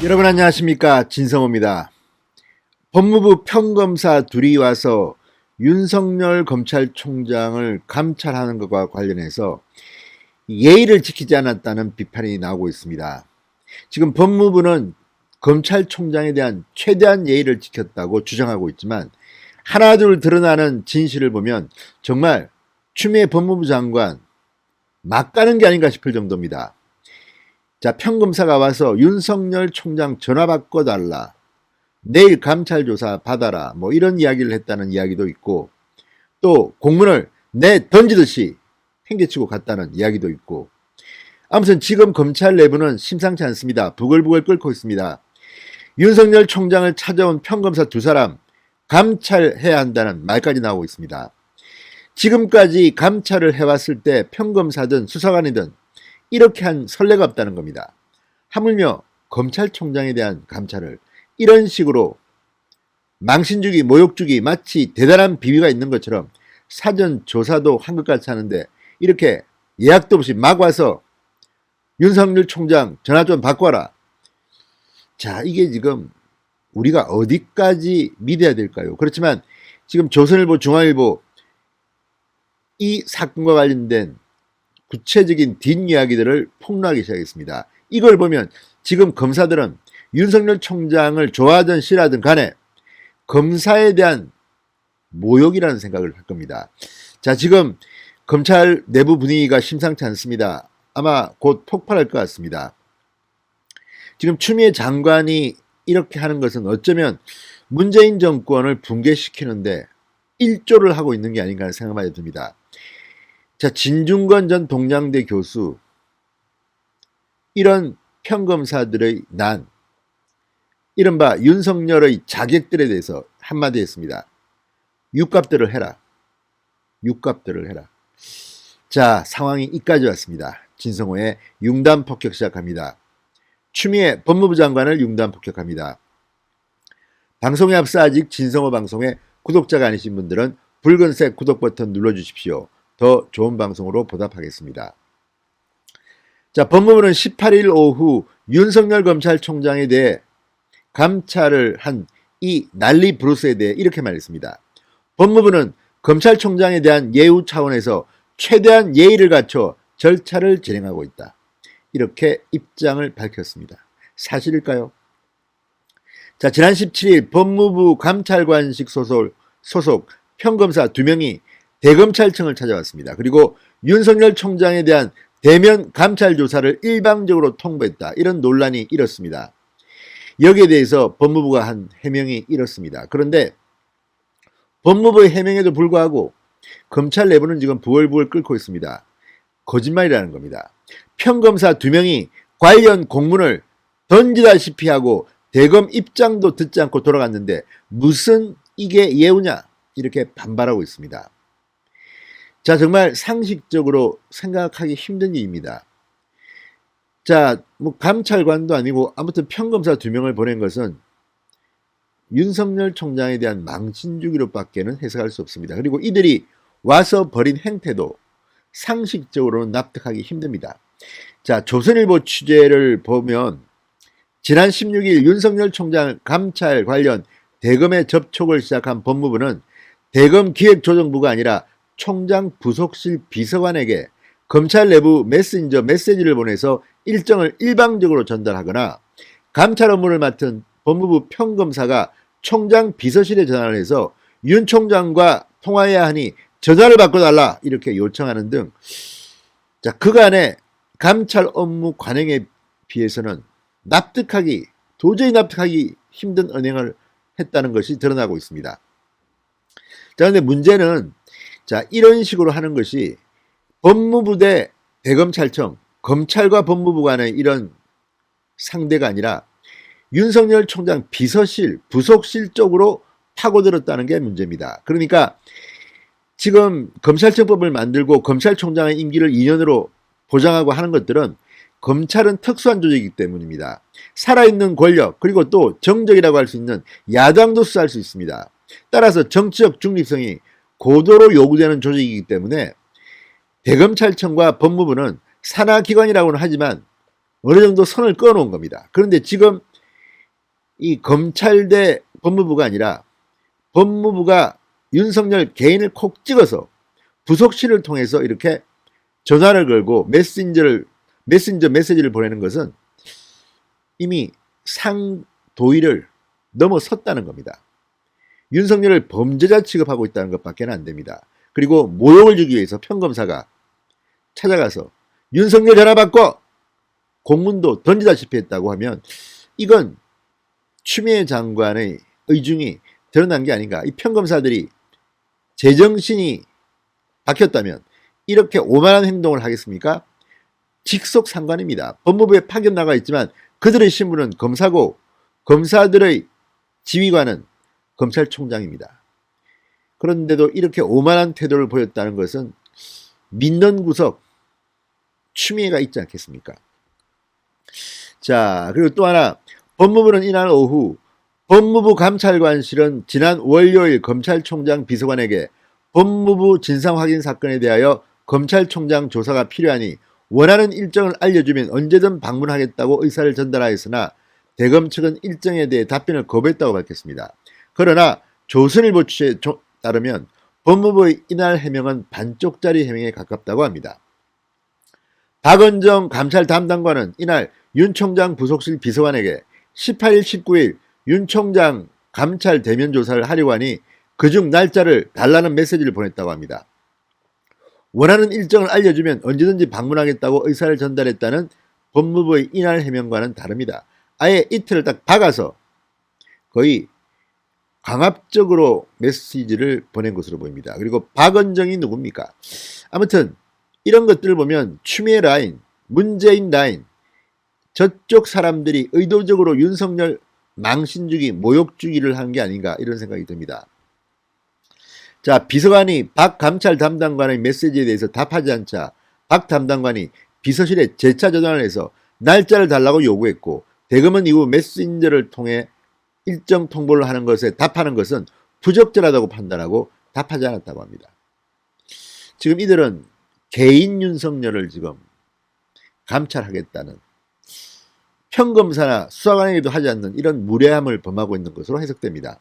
여러분 안녕하십니까, 진성호입니다. 법무부 평검사 둘이 와서 윤석열 검찰총장을 감찰하는 것과 관련해서 예의를 지키지 않았다는 비판이 나오고 있습니다. 지금 법무부는 검찰총장에 대한 최대한 예의를 지켰다고 주장하고 있지만 하나둘 드러나는 진실을 보면 정말 추미애 법무부 장관 막 가는 게 아닌가 싶을 정도입니다. 자, 평검사가 와서 윤석열 총장 전화 바꿔달라, 내일 감찰 조사 받아라, 뭐 이런 이야기를 했다는 이야기도 있고, 또 공문을 내 던지듯이 팽개치고 갔다는 이야기도 있고, 아무튼 지금 검찰 내부는 심상치 않습니다. 부글부글 끓고 있습니다. 윤석열 총장을 찾아온 평검사 두 사람 감찰해야 한다는 말까지 나오고 있습니다. 지금까지 감찰을 해왔을 때 평검사든 수사관이든 이렇게 한 선례가 없다는 겁니다. 하물며 검찰총장에 대한 감찰을 이런 식으로 망신주기, 모욕주기, 마치 대단한 비위가 있는 것처럼 사전 조사도 한 것 같이 하는데 이렇게 예약도 없이 막 와서 윤석열 총장 전화 좀 바꿔라. 자, 이게 지금 우리가 어디까지 믿어야 될까요? 그렇지만 지금 조선일보, 중앙일보 이 사건과 관련된 구체적인 뒷이야기들을 폭로하기 시작했습니다. 이걸 보면 지금 검사들은 윤석열 총장을 좋아하든 싫어하든 간에 검사에 대한 모욕이라는 생각을 할 겁니다. 자, 지금 검찰 내부 분위기가 심상치 않습니다. 아마 곧 폭발할 것 같습니다. 지금 추미애 장관이 이렇게 하는 것은 어쩌면 문재인 정권을 붕괴시키는데 일조를 하고 있는 게 아닌가 하는 생각이 듭니다. 자, 진중권 전 동양대 교수, 이런 평검사들의 난, 이른바 윤석열의 자객들에 대해서 한마디 했습니다. 육갑들을 해라. 육갑들을 해라. 자, 상황이 이까지 왔습니다. 진성호의 융단 폭격 시작합니다. 추미애 법무부 장관을 융단 폭격합니다. 방송에 앞서 아직 진성호 방송에 구독자가 아니신 분들은 붉은색 구독 버튼 눌러주십시오. 더 좋은 방송으로 보답하겠습니다. 자, 법무부는 18일 오후 윤석열 검찰총장에 대해 감찰을 한 이 난리 브루스에 대해 이렇게 말했습니다. 법무부는 검찰총장에 대한 예우 차원에서 최대한 예의를 갖춰 절차를 진행하고 있다. 이렇게 입장을 밝혔습니다. 사실일까요? 자, 지난 17일 법무부 감찰관식 소속 평검사 2명이 대검찰청을 찾아왔습니다. 그리고 윤석열 총장에 대한 대면 감찰 조사를 일방적으로 통보했다. 이런 논란이 일었습니다. 여기에 대해서 법무부가 한 해명이 이렇습니다. 그런데 법무부의 해명에도 불구하고 검찰 내부는 지금 부글부글 끓고 있습니다. 거짓말이라는 겁니다. 평검사 2명이 관련 공문을 던지다시피 하고 대검 입장도 듣지 않고 돌아갔는데 무슨 이게 예우냐, 이렇게 반발하고 있습니다. 자, 정말 상식적으로 생각하기 힘든 일입니다. 자, 뭐 감찰관도 아니고 아무튼 평검사 2명을 보낸 것은 윤석열 총장에 대한 망신주기로밖에는 해석할 수 없습니다. 그리고 이들이 와서 벌인 행태도 상식적으로는 납득하기 힘듭니다. 자, 조선일보 취재를 보면 지난 16일 윤석열 총장 감찰 관련 대검에 접촉을 시작한 법무부는 대검 기획조정부가 아니라 총장 부속실 비서관에게 검찰 내부 메신저 메시지를 보내서 일정을 일방적으로 전달하거나 감찰 업무를 맡은 법무부 평검사가 총장 비서실에 전화를 해서 윤 총장과 통화해야 하니 전화를 바꿔달라, 이렇게 요청하는 등, 자, 그간의 감찰 업무 관행에 비해서는 도저히 납득하기 힘든 언행을 했다는 것이 드러나고 있습니다. 자, 그런데 문제는, 자, 이런 식으로 하는 것이 법무부 대 대검찰청, 검찰과 법무부 간의 이런 상대가 아니라 윤석열 총장 비서실, 부속실 쪽으로 파고들었다는 게 문제입니다. 그러니까 지금 검찰청법을 만들고 검찰총장의 임기를 2년으로 보장하고 하는 것들은 검찰은 특수한 조직이기 때문입니다. 살아있는 권력, 그리고 또 정적이라고 할 수 있는 야당도 수사할 수 있습니다. 따라서 정치적 중립성이 고도로 요구되는 조직이기 때문에 대검찰청과 법무부는 산하기관이라고는 하지만 어느 정도 선을 꺼놓은 겁니다. 그런데 지금 이 검찰 대 법무부가 아니라 법무부가 윤석열 개인을 콕 찍어서 부속실을 통해서 이렇게 전화를 걸고 메신저 메시지를 보내는 것은 이미 상도의를 넘어섰다는 겁니다. 윤석열을 범죄자 취급하고 있다는 것밖에 안 됩니다. 그리고 모욕을 주기 위해서 평검사가 찾아가서 윤석열 전화 받고 공문도 던지다시피 했다고 하면 이건 추미애 장관의 의중이 드러난 게 아닌가. 이 평검사들이 제정신이 박혔다면 이렇게 오만한 행동을 하겠습니까? 직속 상관입니다. 법무부에 파견 나가 있지만 그들의 신분은 검사고 검사들의 지휘관은 검찰총장입니다. 그런데도 이렇게 오만한 태도를 보였다는 것은 믿는 구석 추미애가 있지 않겠습니까? 자, 그리고 또 하나, 법무부는 이날 오후 법무부 감찰관실은 지난 월요일 검찰총장 비서관에게 법무부 진상확인 사건에 대하여 검찰총장 조사가 필요하니 원하는 일정을 알려주면 언제든 방문하겠다고 의사를 전달하였으나 대검 측은 일정에 대해 답변을 거부했다고 밝혔습니다. 그러나 조선일보 취재에 따르면 법무부의 이날 해명은 반쪽짜리 해명에 가깝다고 합니다. 박은정 감찰 담당관은 이날 윤 총장 부속실 비서관에게 18일, 19일 윤 총장 감찰 대면 조사를 하려고 하니 그중 날짜를 달라는 메시지를 보냈다고 합니다. 원하는 일정을 알려주면 언제든지 방문하겠다고 의사를 전달했다는 법무부의 이날 해명과는 다릅니다. 아예 이틀을 딱 박아서 거의 강압적으로 메시지를 보낸 것으로 보입니다. 그리고 박은정이 누굽니까? 아무튼 이런 것들을 보면 추미애 라인, 문재인 라인, 저쪽 사람들이 의도적으로 윤석열 망신주기, 모욕주기를 한 게 아닌가 이런 생각이 듭니다. 자, 비서관이 박 감찰 담당관의 메시지에 대해서 답하지 않자 박 담당관이 비서실에 재차 전화를 해서 날짜를 달라고 요구했고 대검은 이후 메신저를 통해 일정 통보를 하는 것에 답하는 것은 부적절하다고 판단하고 답하지 않았다고 합니다. 지금 이들은 개인 윤석열을 지금 감찰하겠다는 평검사나 수사관에게도 하지 않는 이런 무례함을 범하고 있는 것으로 해석됩니다.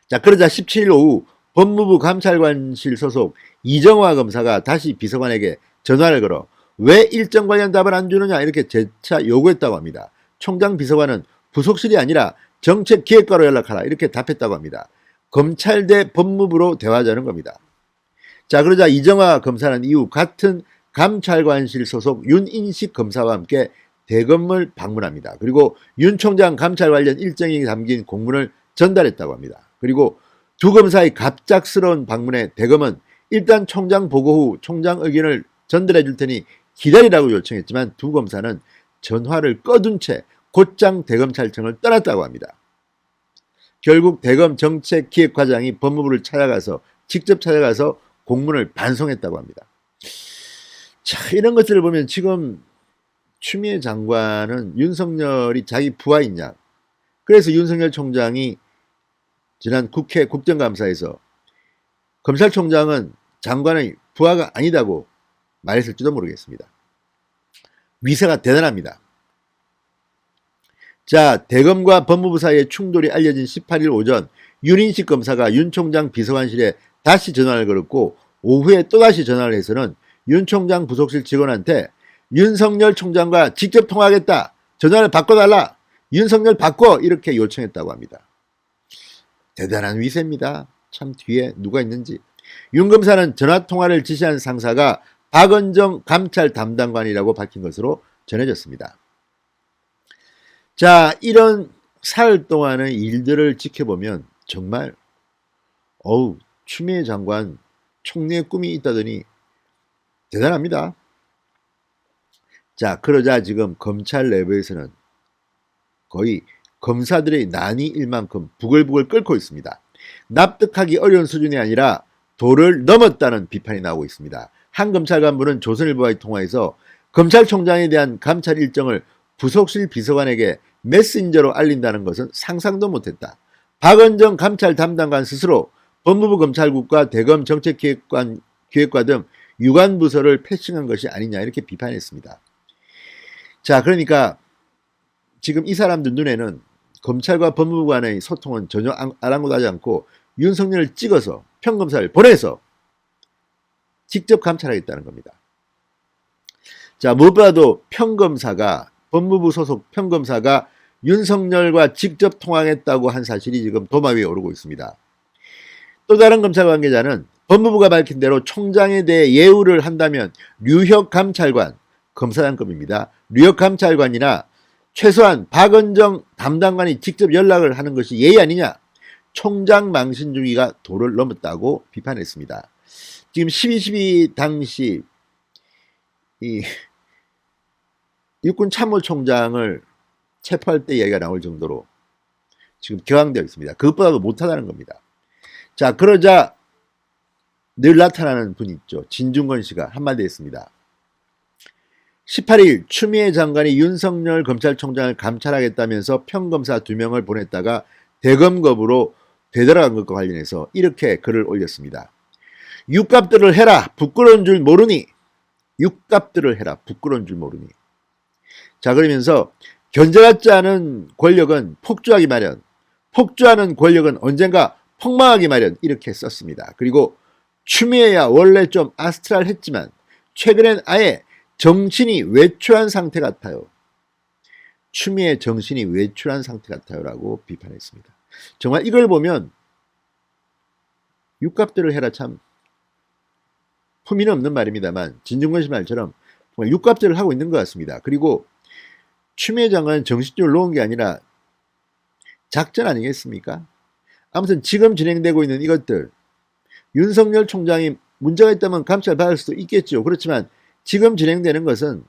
자, 그러자 17일 오후 법무부 감찰관실 소속 이정화 검사가 다시 비서관에게 전화를 걸어 왜 일정 관련 답을 안 주느냐 이렇게 재차 요구했다고 합니다. 총장 비서관은 부속실이 아니라 정책기획과로 연락하라 이렇게 답했다고 합니다. 검찰 대 법무부로 대화하자는 겁니다. 자, 그러자 이정화 검사는 이후 같은 감찰관실 소속 윤인식 검사와 함께 대검을 방문합니다. 그리고 윤 총장 감찰 관련 일정이 담긴 공문을 전달했다고 합니다. 그리고 두 검사의 갑작스러운 방문에 대검은 일단 총장 보고 후 총장 의견을 전달해 줄 테니 기다리라고 요청했지만 두 검사는 전화를 꺼둔 채 곧장 대검찰청을 떠났다고 합니다. 결국 대검 정책기획과장이 법무부를 직접 찾아가서 공문을 반송했다고 합니다. 자, 이런 것들을 보면 지금 추미애 장관은 윤석열이 자기 부하인 양, 그래서 윤석열 총장이 지난 국회 국정감사에서 검찰총장은 장관의 부하가 아니다고 말했을지도 모르겠습니다. 위세가 대단합니다. 자, 대검과 법무부 사이의 충돌이 알려진 18일 오전 윤인식 검사가 윤 총장 비서관실에 다시 전화를 걸었고 오후에 또다시 전화를 해서는 윤 총장 부속실 직원한테 윤석열 총장과 직접 통화하겠다. 전화를 바꿔달라. 윤석열 바꿔. 이렇게 요청했다고 합니다. 대단한 위세입니다. 참 뒤에 누가 있는지. 윤 검사는 전화통화를 지시한 상사가 박은정 감찰 담당관이라고 밝힌 것으로 전해졌습니다. 자, 이런 사흘 동안의 일들을 지켜보면 정말 추미애 장관 총리의 꿈이 있다더니 대단합니다. 자, 그러자 지금 검찰 내부에서는 거의 검사들의 난이 일만큼 부글부글 끓고 있습니다. 납득하기 어려운 수준이 아니라 도를 넘었다는 비판이 나오고 있습니다. 한 검찰 간부는 조선일보와의 통화에서 검찰총장에 대한 감찰 일정을 부속실 비서관에게 메신저로 알린다는 것은 상상도 못했다. 박은정 감찰 담당관 스스로 법무부 검찰국과 대검 정책기획과 등 유관 부서를 패싱한 것이 아니냐 이렇게 비판했습니다. 자, 그러니까 지금 이 사람들 눈에는 검찰과 법무부 간의 소통은 전혀 아랑곳하지 않고 윤석열을 찍어서 평검사를 보내서 직접 감찰하겠다는 겁니다. 자, 무엇보다도 평검사가, 법무부 소속 평검사가 윤석열과 직접 통화했다고 한 사실이 지금 도마 위에 오르고 있습니다. 또 다른 검찰 관계자는 법무부가 밝힌 대로 총장에 대해 예우를 한다면 류혁 감찰관, 검사장급입니다. 류혁 감찰관이나 최소한 박은정 담당관이 직접 연락을 하는 것이 예의 아니냐. 총장 망신 주기가 도를 넘었다고 비판했습니다. 지금 12.12 당시 이 육군 참모총장을 체포할 때 얘기가 나올 정도로 지금 격앙되어 있습니다. 그것보다도 못하다는 겁니다. 자, 그러자 늘 나타나는 분 있죠. 진중권 씨가 한마디 했습니다. 18일 추미애 장관이 윤석열 검찰총장을 감찰하겠다면서 평검사 2명을 보냈다가 대검급으로 되돌아간 것과 관련해서 이렇게 글을 올렸습니다. 육갑들을 해라. 부끄러운 줄 모르니. 육갑들을 해라. 부끄러운 줄 모르니. 자, 그러면서 견제받지 않은 권력은 폭주하기 마련, 폭주하는 권력은 언젠가 폭망하기 마련, 이렇게 썼습니다. 그리고 추미애야 원래 좀 아스트랄했지만 최근엔 아예 정신이 외출한 상태 같아요. 추미애 정신이 외출한 상태 같아요 라고 비판했습니다. 정말 이걸 보면 육갑들을 해라, 참 품위는 없는 말입니다만 진중권 씨 말처럼 정말 육갑들을 하고 있는 것 같습니다. 그리고 추미애 장관은 정신줄을 놓은 게 아니라 작전 아니겠습니까? 아무튼 지금 진행되고 있는 이것들, 윤석열 총장이 문제가 있다면 감찰받을 수도 있겠죠. 그렇지만 지금 진행되는 것은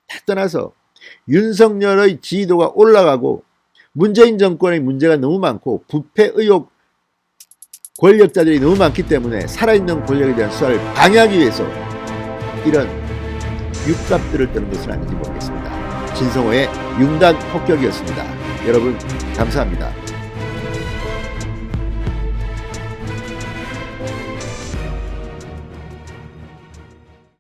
다 떠나서 윤석열의 지지도가 올라가고 문재인 정권의 문제가 너무 많고 부패 의혹 권력자들이 너무 많기 때문에 살아있는 권력에 대한 수사를 방해하기 위해서 이런 육갑들을 뜨는 것은 아닌지 모르겠습니다. 진성호의 융단 폭격이었습니다. 여러분 감사합니다.